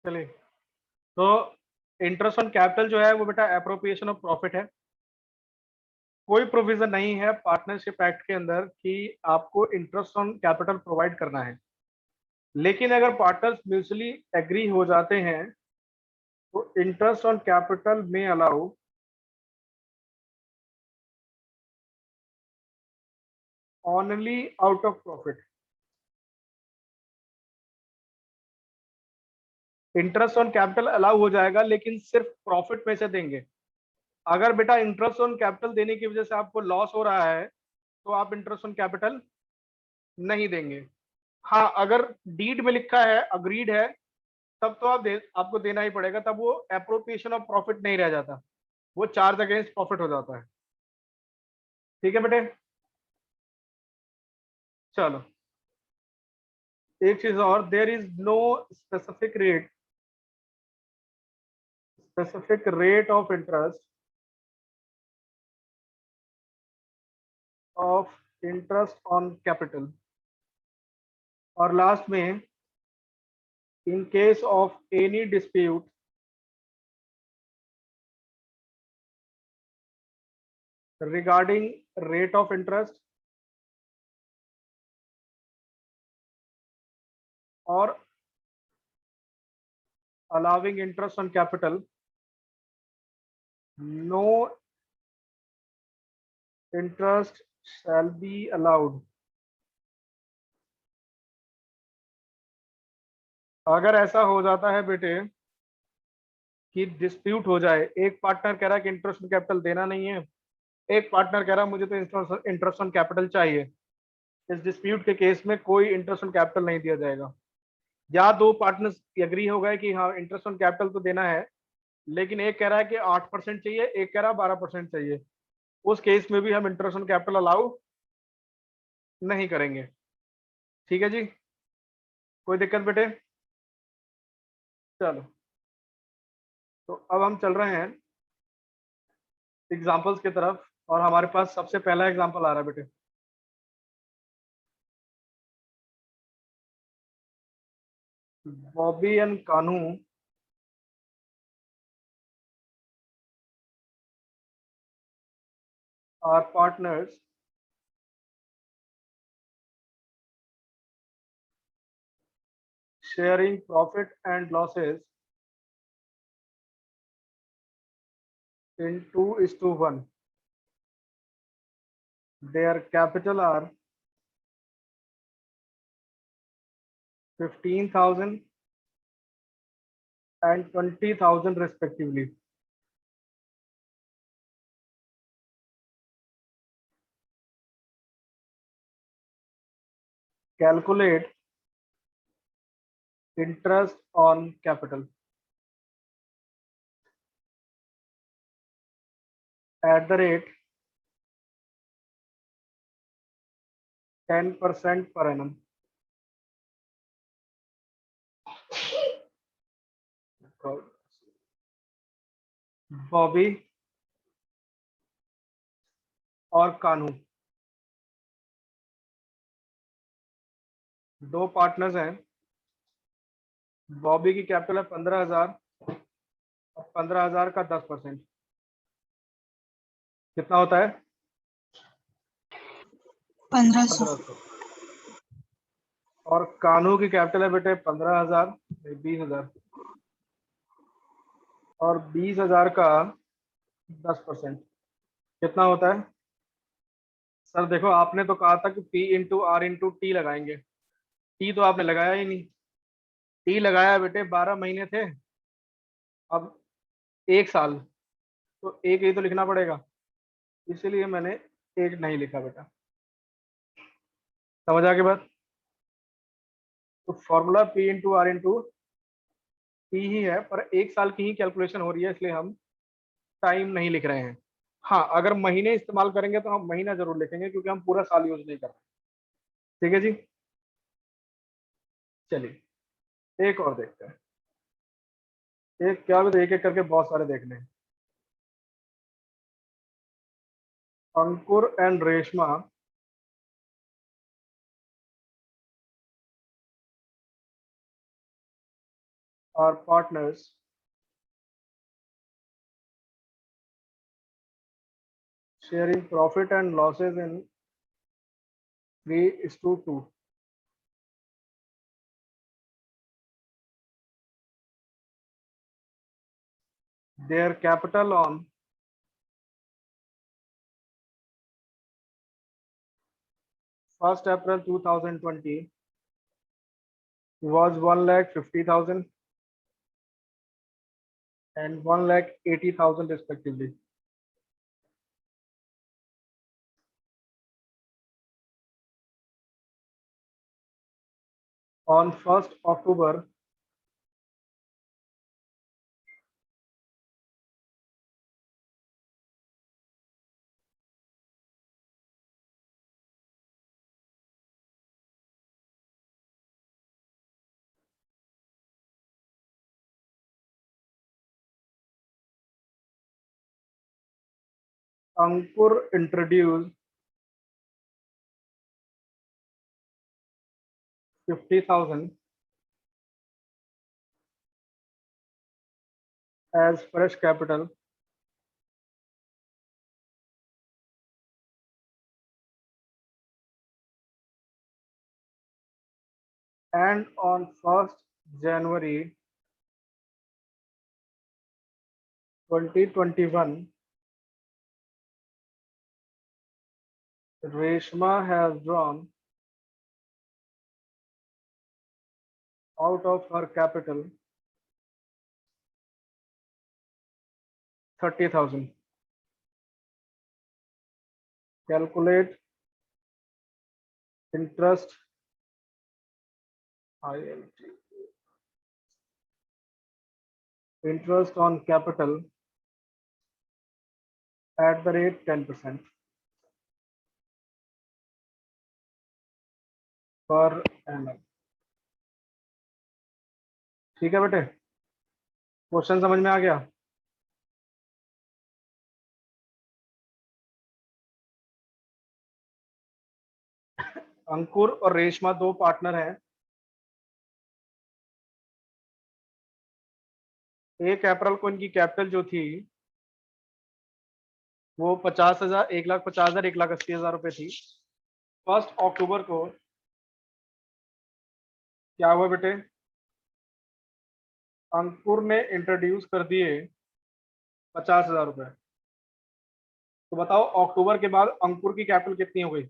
चलिए, तो interest on capital जो है वो बेटा एप्रोप्रिएशन ऑफ प्रॉफिट है। कोई प्रोविजन नहीं है पार्टनरशिप एक्ट के अंदर कि आपको इंटरेस्ट ऑन कैपिटल प्रोवाइड करना है, लेकिन अगर पार्टनर्स म्यूचुअली एग्री हो जाते हैं तो इंटरेस्ट ऑन कैपिटल में allow only out of profit. Interest on capital allow हो जाएगा लेकिन सिर्फ प्रॉफिट में से देंगे। अगर बेटा इंटरेस्ट ऑन कैपिटल देने की वजह से आपको लॉस हो रहा है तो आप इंटरेस्ट ऑन कैपिटल नहीं देंगे। हाँ, अगर डीड में लिखा है, अग्रीड है, तब तो आपको देना ही पड़ेगा, तब वो एप्रोप्रिएशन ऑफ प्रॉफिट नहीं रह जाता, वो चार्ज अगेंस्ट प्रॉफिट हो जाता है। ठीक है बेटे, चलो एक चीज और, there is no specific rate of interest on capital. और लास्ट में, in case of any dispute regarding rate of interest or allowing interest on capital, no interest shall be allowed। अगर ऐसा हो जाता है बेटे कि डिस्प्यूट हो जाए, एक पार्टनर कह रहा है कि इंटरेस्ट ऑन कैपिटल देना नहीं है, एक पार्टनर कह रहा है मुझे तो इंटरेस्ट ऑन कैपिटल चाहिए, इस डिस्प्यूट के केस में कोई इंटरेस्ट ऑन कैपिटल नहीं दिया जाएगा। या दो पार्टनर्स एग्री हो गए कि हाँ इंटरेस्ट ऑन कैपिटल तो देना है, लेकिन एक कह रहा है कि 8% चाहिए, एक कह रहा है 12% चाहिए, उस केस में भी हम इंटरेस्ट ऑन कैपिटल अलाउ नहीं करेंगे। ठीक है जी, कोई दिक्कत बेटे? चलो, तो अब हम चल रहे हैं एग्जाम्पल्स की तरफ, और हमारे पास सबसे पहला एग्जाम्पल आ रहा है बेटे। Bobby and Kanu are partners sharing profit and losses in 2:1. Their capital are 15,000 and 20,000 respectively. Calculate interest on capital at the rate 10% per annum. Bobby और कानू दो पार्टनर्स हैं। बॉबी की कैपिटल है 15,000, 15,000 का 10% कितना होता है? 1500। और कानू की कैपिटल है बेटे 15,000, 20,000, और 20,000 का 10% कितना होता है? सर देखो, आपने तो कहा था कि P into R into T लगाएंगे, टी तो आपने लगाया ही नहीं। टी लगाया बेटे 12 महीने थे, अब 1 साल, तो एक ही तो लिखना पड़ेगा, इसीलिए मैंने एक नहीं लिखा बेटा। समझ आ गई बात? तो formula P into R into T ही है, पर 1 साल की ही कैलकुलेशन हो रही है, इसलिए हम टाइम नहीं लिख रहे हैं। हाँ, अगर महीने इस्तेमाल करेंगे तो हम महीना जरूर लिखेंगे, क्योंकि हम पूरा साल यूज नहीं कर रहे। ठीक है जी, चलिए एक और देखते हैं। एक क्या, भी तो एक एक करके बहुत सारे देखने हैं। Ankur and Reshma are partners sharing profit and losses in 3:2. Their capital on 1st April 2020 was 1,50,000 and 1,80,000 respectively. On 1st October, Ankur introduced 50,000 as fresh capital and on 1st January 2021, Reshma has drawn out of her capital 30,000. Calculate interest interest on capital at the rate 10% per annum. ठीक है बेटे, question समझ में आ गया? अंकुर और रेशमा दो partner हैं। 1 अप्रैल को इनकी कैपिटल जो थी वो 50,000, 1,50,000, 1,80,000 रुपए थी। 1 अक्टूबर को क्या हुआ बेटे? अंकुर ने इंट्रोड्यूस कर दिए 50,000 रुपए। तो बताओ अक्टूबर के बाद अंकुर की कैपिटल कितनी हो गई?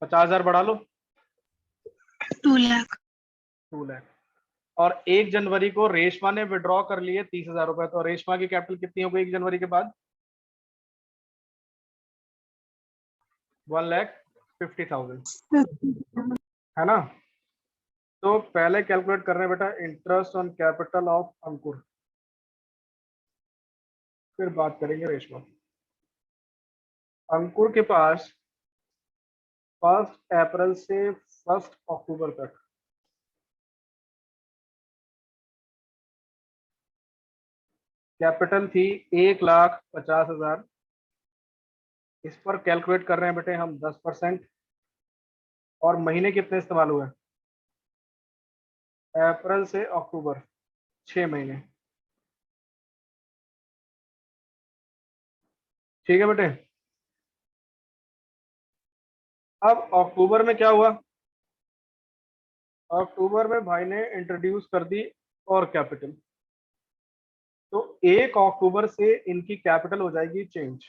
50,000 बढ़ा लो, 2 लाख। 2 लाख। और 1 जनवरी को रेशमा ने विड्रॉ कर लिए 30,000 रुपए। तो रेशमा की कैपिटल कितनी हो गई 1 जनवरी के बाद? 1,50,000, है ना? तो पहले कैलकुलेट कर रहे हैं बेटा इंटरेस्ट ऑन कैपिटल ऑफ अंकुर, फिर बात करेंगे रेशमा। अंकुर के पास 1 अप्रैल से 1 अक्टूबर तक कैपिटल थी 1,50,000। इस पर कैलकुलेट कर रहे हैं बेटे हम 10%। और महीने कितने इस्तेमाल हुए? अप्रैल से अक्टूबर, 6 महीने। ठीक है बेटे। अब अक्टूबर में क्या हुआ? अक्टूबर में भाई ने इंट्रोड्यूस कर दी और कैपिटल। तो 1 अक्टूबर से इनकी कैपिटल हो जाएगी चेंज।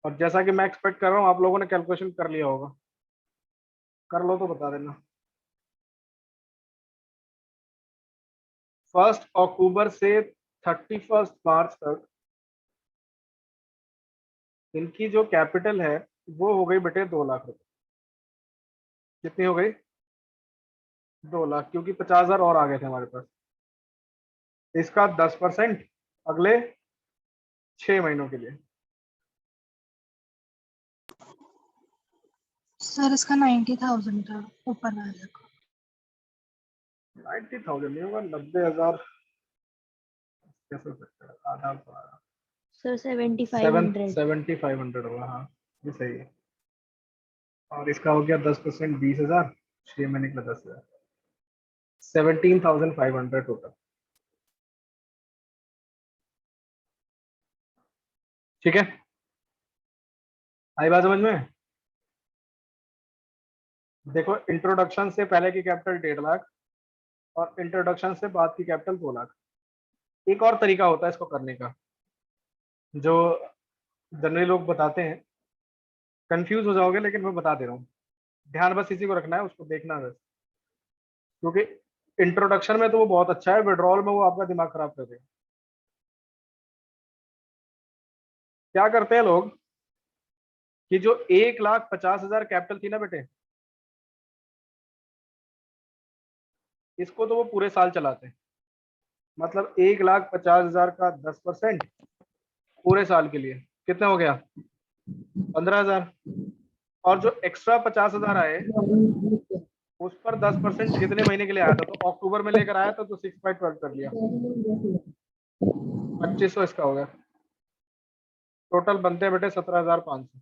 और जैसा कि मैं एक्सपेक्ट कर रहा हूं आप लोगों ने कैलकुलेशन कर लिया होगा, कर लो तो बता देना। 1 अक्टूबर से 31 मार्च तक इनकी जो कैपिटल है वो हो गई बेटे 2 लाख रुपए। कितनी हो गई? 2 लाख, क्योंकि 50,000 और आ गए थे हमारे पास। इसका 10% अगले 6 महीनों के लिए। सर इसका 90,000 था ऊपर वाले का। 90,000 नहीं होगा, 90,000 कैसे हो सकता है? आधा सर 7,500। 7,500 होगा। हाँ ये सही है। और इसका हो गया 10%, 20,000। 6 में निकला 10,000, 17,500 टोटल। ठीक है, आई बात समझ में? देखो, इंट्रोडक्शन से पहले की कैपिटल 1.5 लाख और इंट्रोडक्शन से बाद की कैपिटल 2 लाख। एक और तरीका होता है इसको करने का, जो जनरली लोग बताते हैं, कंफ्यूज हो जाओगे लेकिन मैं बता दे रहा हूँ, ध्यान बस इसी को रखना है, उसको देखना बस, क्योंकि इंट्रोडक्शन में तो वो बहुत अच्छा है, विड्रॉल में वो आपका दिमाग खराब कर देगा। क्या करते हैं लोग कि जो 1,50,000 कैपिटल थी ना बेटे, इसको तो वो पूरे साल चलाते हैं, मतलब 1,50,000 का 10% पूरे साल के लिए कितना हो गया? 15,000। और जो एक्स्ट्रा 50,000 आए उस पर 10% कितने महीने के लिए आया था? तो अक्टूबर में लेकर आया था तो 6/12 कर लिया, 2500 इसका हो गया। टोटल बनते हैं बेटे 17,500।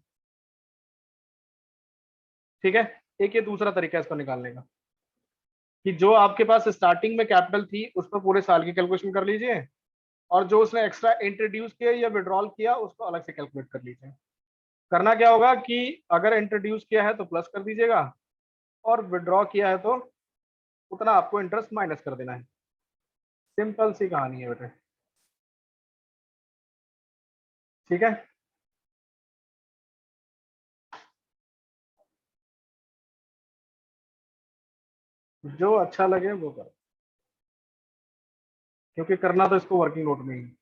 ठीक है, एक ये दूसरा तरीका है इसको निकालने का, कि जो आपके पास स्टार्टिंग में कैपिटल थी उस पर पूरे साल की कैलकुलेशन कर लीजिए, और जो उसने एक्स्ट्रा इंट्रोड्यूस किया या विड्रॉल किया उसको अलग से कैलकुलेट कर लीजिए। करना क्या होगा कि अगर इंट्रोड्यूस किया है तो प्लस कर दीजिएगा, और विड्रॉ किया है तो उतना आपको इंटरेस्ट माइनस कर देना है। सिंपल सी कहानी है बेटे। ठीक है, जो अच्छा लगे वो करो, क्योंकि करना तो इसको वर्किंग नोट में ही है।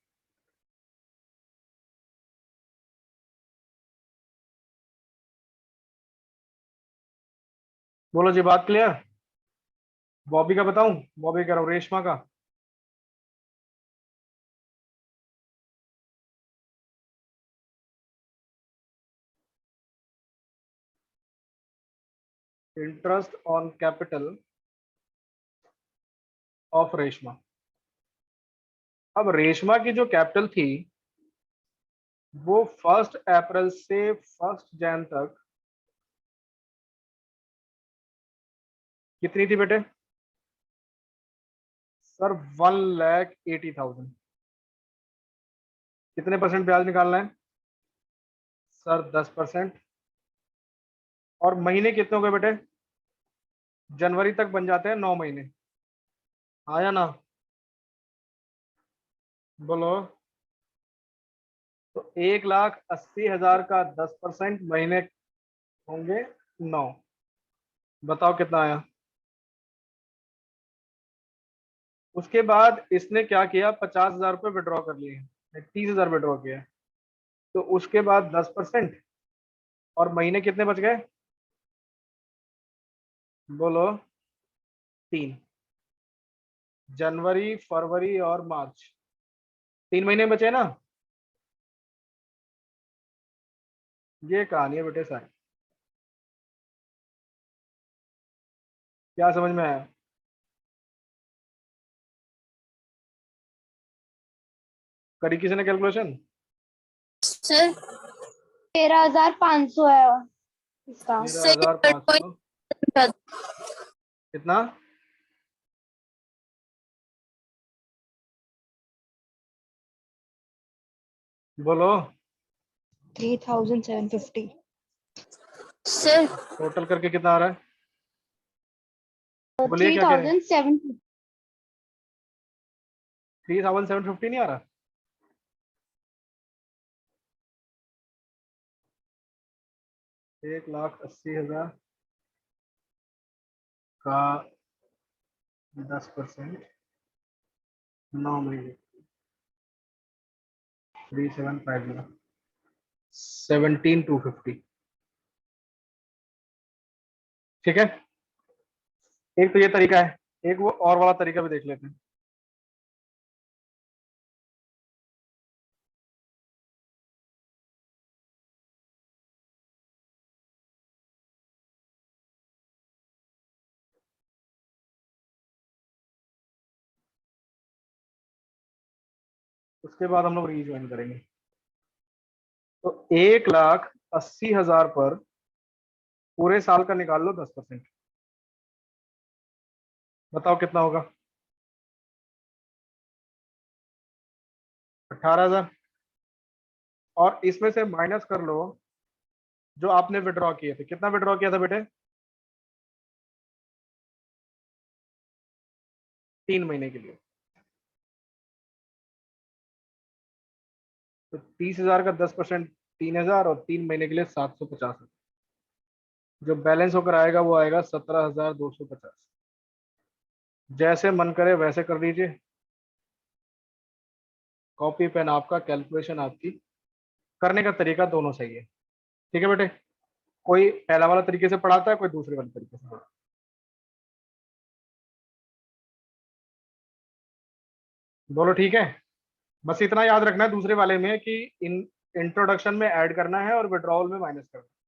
बोलो जी, बात क्लियर? बॉबी का बताऊं? बॉबी कह रहा हूँ, रेशमा का। Interest on capital of Reshma. अब रेशमा की जो कैपिटल थी वो 1 अप्रैल से 1 जन तक कितनी थी बेटे? सर 1,80,000। कितने परसेंट ब्याज निकालना है? सर 10%। और महीने कितने हो गए बेटे? जनवरी तक बन जाते हैं 9 महीने। आया ना? बोलो। तो 1,80,000 का 10% महीने होंगे 9। बताओ कितना आया? उसके बाद इसने क्या किया, 50,000 रुपये विड्रॉ कर लिए, 30,000 विड्रॉ किया, तो उसके बाद 10%, और महीने कितने बच गए? बोलो। 3। जनवरी, फरवरी और मार्च, 3 महीने बचे ना? ये कहानी है बेटे सारी। क्या समझ में आया? करी किसी ने कैलकुलेशन? सर 13,500 है इसका। 13,500 कितना? बोलो। 3,750। सर टोटल करके कितना आ रहा है? बोलिए, क्या कह रहे हैं? 3,750। 3,750 नहीं आ रहा? एक लाख 80,000 का 10%, 9 महीने, 3,750, 17,250। ठीक है, एक तो ये तरीका है, एक वो और वाला तरीका भी देख लेते हैं। उसके बाद हम लोग रीज्वाइन करेंगे। तो 1,80,000 पर पूरे साल का निकाल लो 10%। बताओ कितना होगा? 18,000। और इसमें से माइनस कर लो जो आपने विड्रॉ किए थे। कितना विड्रॉ किया था बेटे? 3 महीने के लिए। तो 30,000 का 10% 3,000 और 3 महीने के लिए 750। जो बैलेंस होकर आएगा वो आएगा 17,250। जैसे मन करे वैसे कर लीजिए। कॉपी पेन आपका, कैलकुलेशन आपकी, करने का तरीका दोनों सही है। ठीक है बेटे? कोई पहला वाला तरीके से पढ़ाता है, कोई दूसरे वाले तरीके से पढ़ाता है। बोलो ठीक है। बस इतना याद रखना है दूसरे वाले में कि इन इंट्रोडक्शन में ऐड करना है और विड्रॉवल में माइनस करना है।